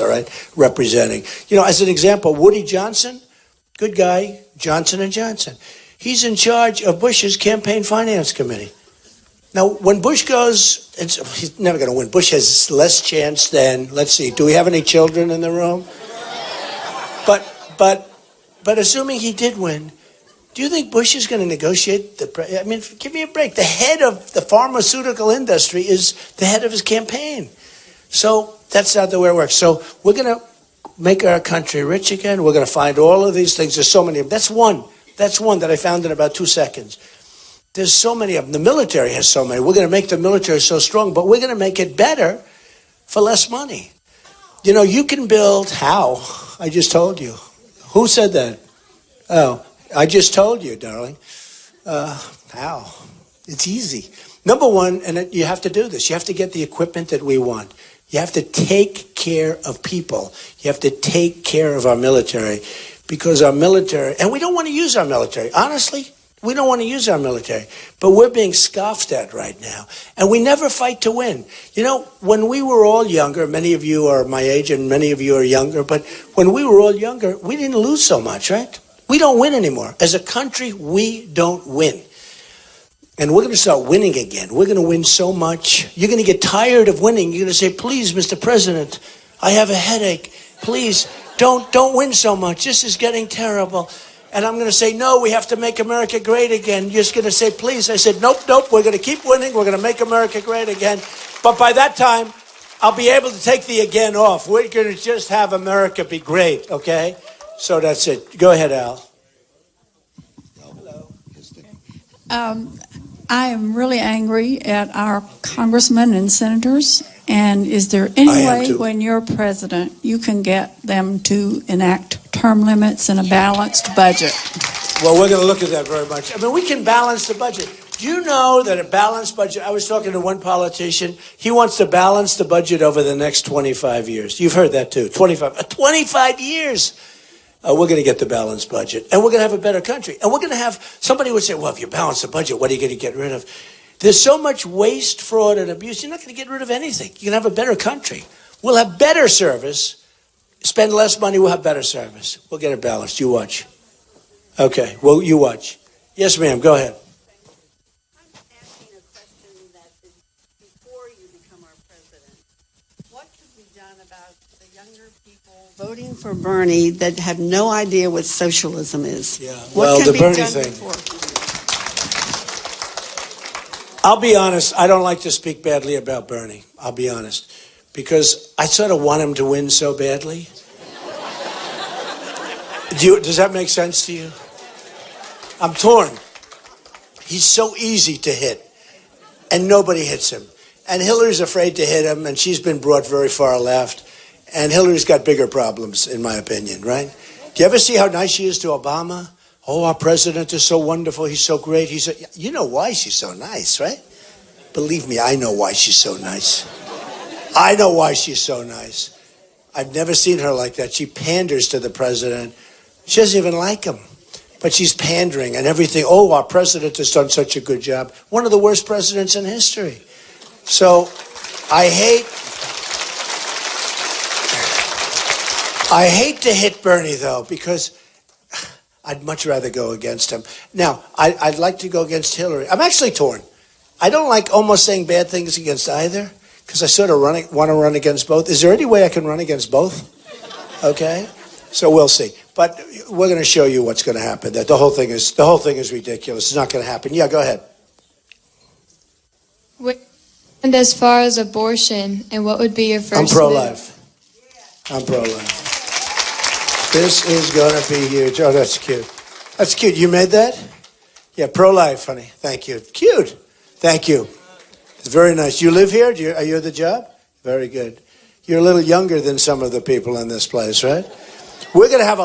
all right, representing. You know, as an example, Woody Johnson, good guy, Johnson & Johnson. He's in charge of Bush's campaign finance committee. Now, when Bush goes, he's never going to win. Bush has less chance than, let's see, do we have any children in the room? But assuming he did win, do you think Bush is going to negotiate I mean, give me a break. The head of the pharmaceutical industry is the head of his campaign. So that's not the way it works. So we're going to make our country rich again. We're going to find all of these things. There's so many of them. That's one. That's one that I found in about 2 seconds. There's so many of them. The military has so many. We're going to make the military so strong, but we're going to make it better for less money. You know, you can build how? I just told you. Who said that? Oh, I just told you, darling. How? It's easy. Number one, and you have to do this. You have to get the equipment that we want. You have to take care of people. You have to take care of our military, because our military, and we don't want to use our military. Honestly, we don't want to use our military, but we're being scoffed at right now. And we never fight to win. You know, when we were all younger, many of you are my age and many of you are younger, but when we were all younger, we didn't lose so much, right? We don't win anymore. As a country, we don't win. And we're going to start winning again. We're going to win so much. You're going to get tired of winning. You're going to say, please, Mr. President, I have a headache. Please, don't win so much. This is getting terrible. And I'm going to say, no, we have to make America great again. You're just going to say, please. I said, nope, we're going to keep winning. We're going to make America great again. But by that time, I'll be able to take the again off. We're going to just have America be great, okay? So that's it. Go ahead, Al. Hello. I am really angry at our congressmen and senators. And is there any way when you're president you can get them to enact term limits and a balanced budget? Well, we're going to look at that very much. I mean, we can balance the budget. Do you know that a balanced budget, I was talking to one politician, he wants to balance the budget over the next 25 years. You've heard that too, 25 years. We're going to get the balanced budget, and we're going to have a better country. And we're going to have, somebody would say, well, if you balance the budget, what are you going to get rid of? There's so much waste, fraud, and abuse, you're not going to get rid of anything. You can have a better country. We'll have better service, spend less money, we'll have better service. We'll get it balanced. You watch. Okay, well, you watch. Yes, ma'am, go ahead. I'm asking a question that is before you become our president. What could be done about the younger people voting for Bernie that have no idea what socialism is? Yeah, well, the Bernie thing. I'll be honest, I don't like to speak badly about Bernie. I'll be honest. Because I sort of want him to win so badly. Does that make sense to you? I'm torn. He's so easy to hit. And nobody hits him. And Hillary's afraid to hit him, and she's been brought very far left. And Hillary's got bigger problems, in my opinion, right? Do you ever see how nice she is to Obama? Oh, our president is so wonderful. He's so great. You know why she's so nice, right? Believe me, I know why she's so nice. I know why she's so nice. I've never seen her like that. She panders to the president. She doesn't even like him. But she's pandering and everything. Oh, our president has done such a good job. One of the worst presidents in history. So I hate to hit Bernie, though, because I'd much rather go against him. Now, I'd like to go against Hillary. I'm actually torn. I don't like almost saying bad things against either, because I sort of want to run against both. Is there any way I can run against both? Okay? So we'll see. But we're going to show you what's going to happen. That the whole thing is ridiculous. It's not going to happen. Yeah, go ahead. And as far as abortion, and what would be your first I'm pro-life. I'm pro-life. This is going to be huge. Oh, that's cute. That's cute. You made that? Yeah, pro-life, honey. Thank you. Cute. Thank you. It's very nice. You live here? Are you at the job? Very good. You're a little younger than some of the people in this place, right? We're going to have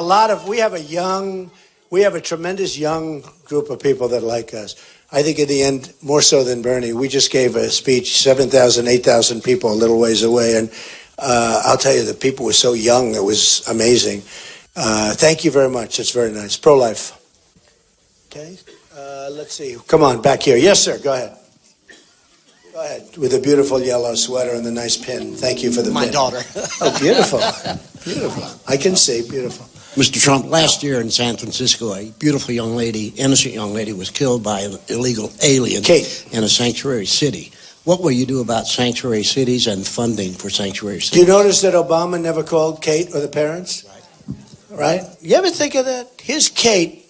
we have a tremendous young group of people that like us. I think in the end, more so than Bernie, we just gave a speech, 7,000, 8,000 people a little ways away. And I'll tell you, the people were so young, it was amazing. Thank you very much. It's very nice. Pro-life. Okay. Let's see. Come on, back here. Yes, sir. Go ahead. Go ahead, with a beautiful yellow sweater and the nice pin. Thank you for the My pin. daughter. Oh, beautiful. Beautiful. I can see, beautiful. Mr. Trump, last year in San Francisco, a beautiful young lady, innocent young lady, was killed by an illegal alien Kate. in a sanctuary city. What will you do about sanctuary cities and funding for sanctuary cities? Do you notice that Obama never called Kate or the parents? Right? You ever think of that? His Kate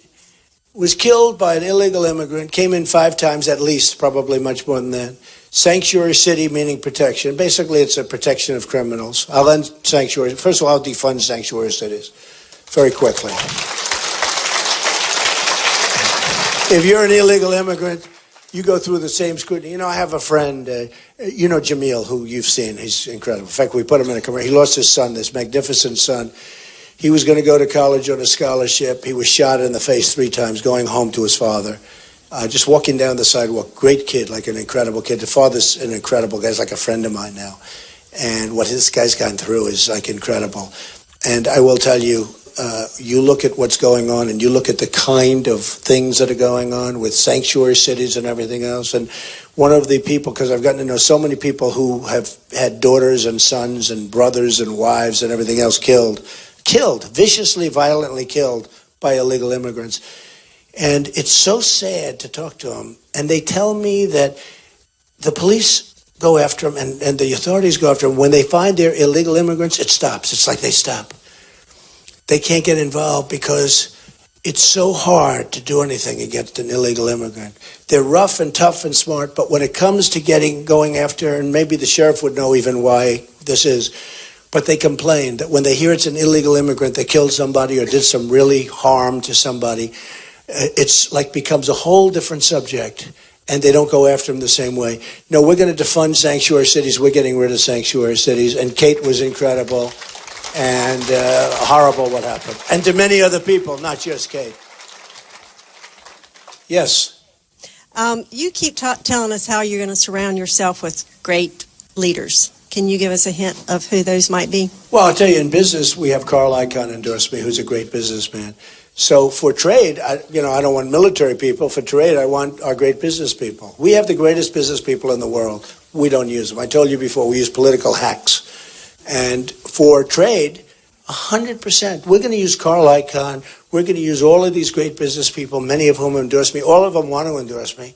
was killed by an illegal immigrant, came in 5 times at least, probably much more than that. Sanctuary city meaning protection. Basically, it's a protection of criminals. I'll end sanctuary. First of all, I'll defund sanctuary cities very quickly. If you're an illegal immigrant, you go through the same scrutiny. You know, I have a friend, you know Jamil, who you've seen. He's incredible. In fact, we put him in a commercial. He lost his son, this magnificent son. He was going to go to college on a scholarship. He was shot in the face 3 times going home to his father. Just walking down the sidewalk. Great kid, like an incredible kid. The father's an incredible guy. He's like a friend of mine now. And what this guy's gone through is like incredible. And I will tell you, you look at what's going on and you look at the kind of things that are going on with sanctuary cities and everything else. And one of the people, because I've gotten to know so many people who have had daughters and sons and brothers and wives and everything else killed, viciously, violently killed by illegal immigrants. And it's so sad to talk to them. And they tell me that the police go after them and the authorities go after them. When they find they're illegal immigrants, it stops. It's like they stop. They can't get involved because it's so hard to do anything against an illegal immigrant. They're rough and tough and smart, but when it comes to going after, and maybe the sheriff would know even why this is, but they complain that when they hear it's an illegal immigrant that killed somebody or did some really harm to somebody, it's like becomes a whole different subject, and they don't go after them the same way. No, we're going to defund sanctuary cities. We're getting rid of sanctuary cities, and Kate was incredible. And horrible what happened. And to many other people, not just Kate. Yes? You keep telling us how you're going to surround yourself with great leaders. Can you give us a hint of who those might be? Well, I'll tell you, in business, we have Carl Icahn endorse me, who's a great businessman. So for trade, I don't want military people. For trade, I want our great business people. We have the greatest business people in the world. We don't use them. I told you before, we use political hacks. And for trade, 100%. We're going to use Carl Icahn. We're going to use all of these great business people, many of whom endorse me. All of them want to endorse me. In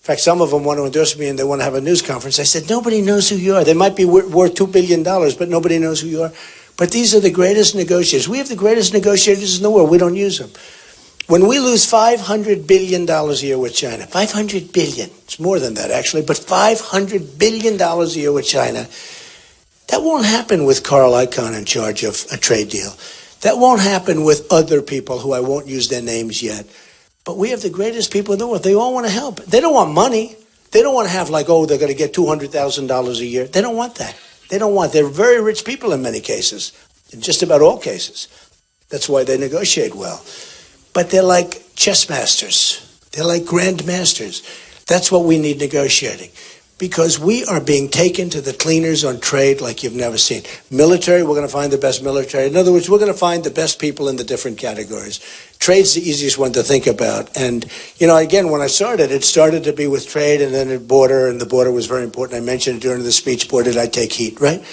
fact, some of them want to endorse me and they want to have a news conference. I said, nobody knows who you are. They might be worth $2 billion, but nobody knows who you are. But these are the greatest negotiators. We have the greatest negotiators in the world. We don't use them. When we lose $500 billion a year with China, $500 billion, it's more than that actually, but $500 billion a year with China, that won't happen with Carl Icahn in charge of a trade deal. That won't happen with other people who I won't use their names yet. But we have the greatest people in the world. They all want to help. They don't want money. They don't want to have like, oh, they're going to get $200,000 a year. They don't want that. They're very rich people in many cases, in just about all cases. That's why they negotiate well. But they're like chess masters. They're like grand masters. That's what we need negotiating. Because we are being taken to the cleaners on trade like you've never seen. Military, we're going to find the best military. In other words, we're going to find the best people in the different categories. Trade's the easiest one to think about. And, again, when I started, it started to be with trade and then at border, and the border was very important. I mentioned it during the speech, boy, did I take heat, right?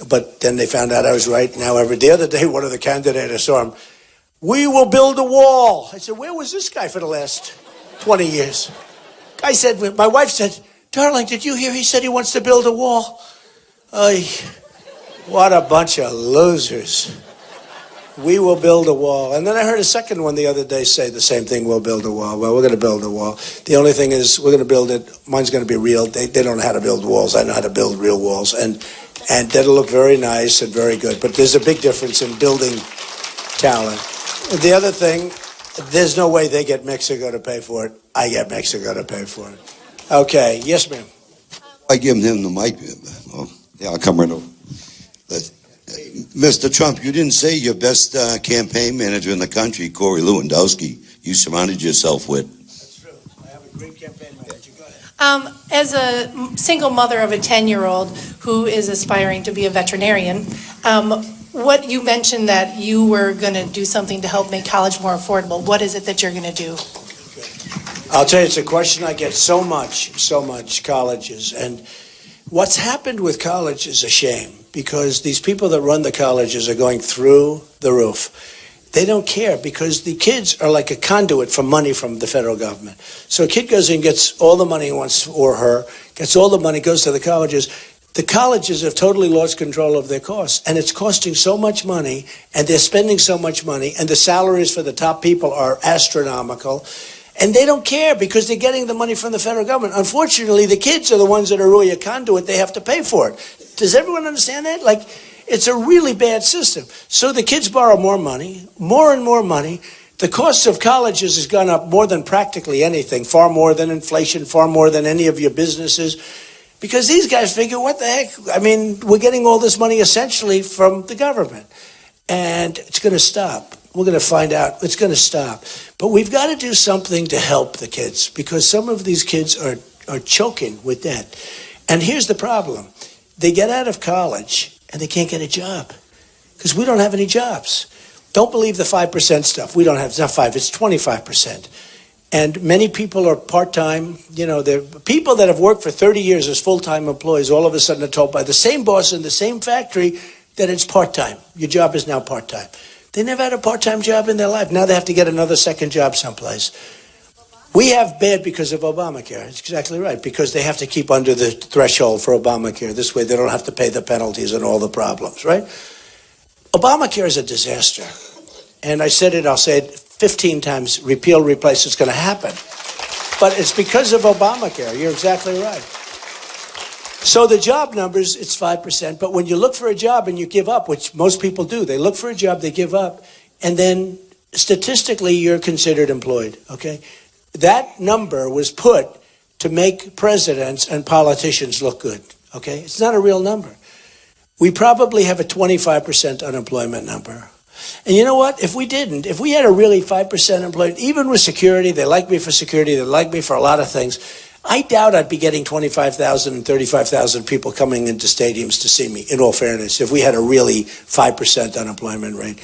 But then they found out I was right. Now, the other day, one of the candidates, I saw him, we will build a wall. I said, where was this guy for the last 20 years? Guy said, my wife said, darling, did you hear he said he wants to build a wall? What a bunch of losers. We will build a wall. And then I heard a second one the other day say the same thing, we'll build a wall. Well, we're going to build a wall. The only thing is we're going to build it. Mine's going to be real. They don't know how to build walls. I know how to build real walls. And that'll look very nice and very good. But there's a big difference in building talent. The other thing, there's no way they get Mexico to pay for it. I get Mexico to pay for it. Okay. Yes, ma'am. I give him the mic. Oh, yeah, I'll come right over. Mr. Trump, you didn't say your best campaign manager in the country, Corey Lewandowski, you surrounded yourself with. That's true. I have a great campaign manager. Go ahead. As a single mother of a 10-year-old who is aspiring to be a veterinarian, what you mentioned that you were going to do something to help make college more affordable. What is it that you're going to do? I'll tell you, it's a question I get so much, colleges. And what's happened with college is a shame, because these people that run the colleges are going through the roof. They don't care, because the kids are like a conduit for money from the federal government. So a kid goes in, gets all the money he wants, or her, gets all the money, goes to the colleges. The colleges have totally lost control of their costs, and it's costing so much money, and they're spending so much money, and the salaries for the top people are astronomical, and they don't care because they're getting the money from the federal government. Unfortunately, the kids are the ones that are really a conduit. They have to pay for it. Does everyone understand that? Like, it's a really bad system. So the kids borrow more money, more and more money. The cost of colleges has gone up more than practically anything, far more than inflation, far more than any of your businesses. Because these guys figure, what the heck? I mean, we're getting all this money essentially from the government. And it's going to stop. We're going to find out. It's going to stop. But we've got to do something to help the kids, because some of these kids are choking with debt. And here's the problem. They get out of college and they can't get a job because we don't have any jobs. Don't believe the 5% stuff. We don't have, it's not 5, it's 25%. And many people are part-time. You know, they're people that have worked for 30 years as full-time employees all of a sudden are told by the same boss in the same factory that it's part-time. Your job is now part-time. They never had a part-time job in their life. Now they have to get another second job someplace. We have bad because of Obamacare. It's exactly right, because they have to keep under the threshold for Obamacare. This way they don't have to pay the penalties and all the problems, right? Obamacare is a disaster. And I said it, I'll say it 15 times, repeal, replace, it's going to happen. But it's because of Obamacare. You're exactly right. So the job numbers, it's 5%. But when you look for a job and you give up, which most people do, they look for a job, they give up, and then statistically you're considered employed, okay? That number was put to make presidents and politicians look good, okay? It's not a real number. We probably have a 25% unemployment number. And you know what? If we had a really 5% employment, even with security, they like me for security, they like me for a lot of things, I doubt I'd be getting 25,000 and 35,000 people coming into stadiums to see me, in all fairness, if we had a really 5% unemployment rate.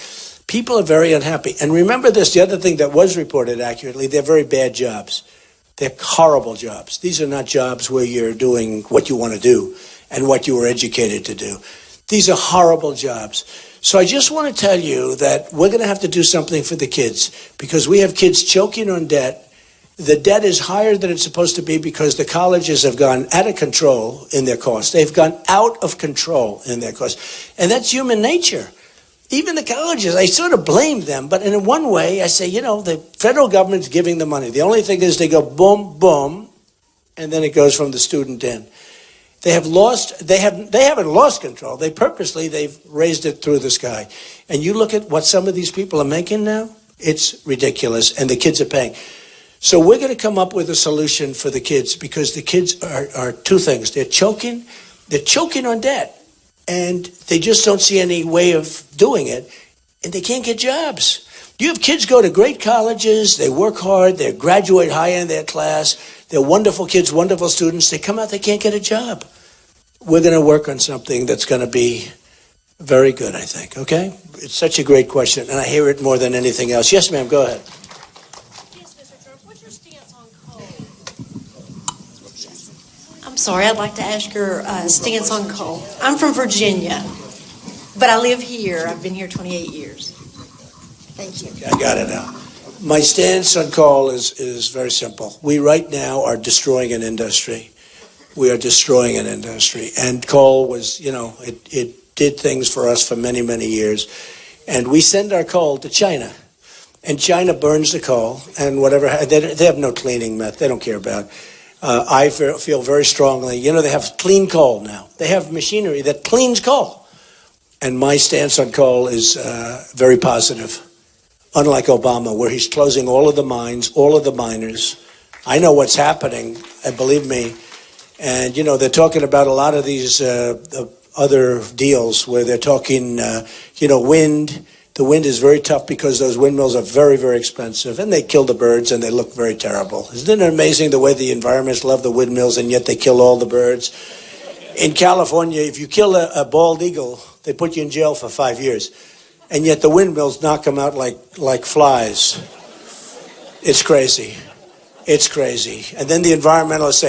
People are very unhappy. And remember this, the other thing that was reported accurately, they're very bad jobs. They're horrible jobs. These are not jobs where you're doing what you want to do and what you were educated to do. These are horrible jobs. So I just want to tell you that we're going to have to do something for the kids, because we have kids choking on debt. The debt is higher than it's supposed to be because the colleges have gone out of control in their costs. They've gone out of control in their costs. And that's human nature. Even the colleges, I sort of blame them, but in one way, I say, you know, the federal government's giving the money. The only thing is they go boom, boom, and then it goes from the student in. They haven't lost control. They've raised it through the sky. And you look at what some of these people are making now, it's ridiculous, and the kids are paying. So we're going to come up with a solution for the kids, because the kids are two things. They're choking on debt. And they just don't see any way of doing it, and they can't get jobs. You have kids go to great colleges, they work hard, they graduate high in their class, they're wonderful kids, wonderful students, they come out, they can't get a job. We're going to work on something that's going to be very good, I think, okay? It's such a great question, and I hear it more than anything else. Yes, ma'am, go ahead. Yes, Mr. Trump, what's your stance on coal? I'm sorry, I'd like to ask your stance on coal. I'm from Virginia, but I live here. I've been here 28 years. Thank you. I got it now. My stance on coal is very simple. We right now are destroying an industry. We are destroying an industry. And coal was, you know, it did things for us for many, many years. And we send our coal to China. And China burns the coal and whatever. They have no cleaning method. They don't care about it. I feel very strongly, you know, they have clean coal now. They have machinery that cleans coal. And my stance on coal is very positive, unlike Obama, where he's closing all of the mines, all of the miners. I know what's happening, believe me. And, you know, they're talking about a lot of these other deals where they're talking, you know, wind. The wind is very tough because those windmills are very, very expensive, and they kill the birds, and they look very terrible. Isn't it amazing the way the environmentalists love the windmills, and yet they kill all the birds? In California, if you kill a bald eagle, they put you in jail for 5 years, and yet the windmills knock them out like flies. It's crazy. It's crazy. And then the environmentalists say,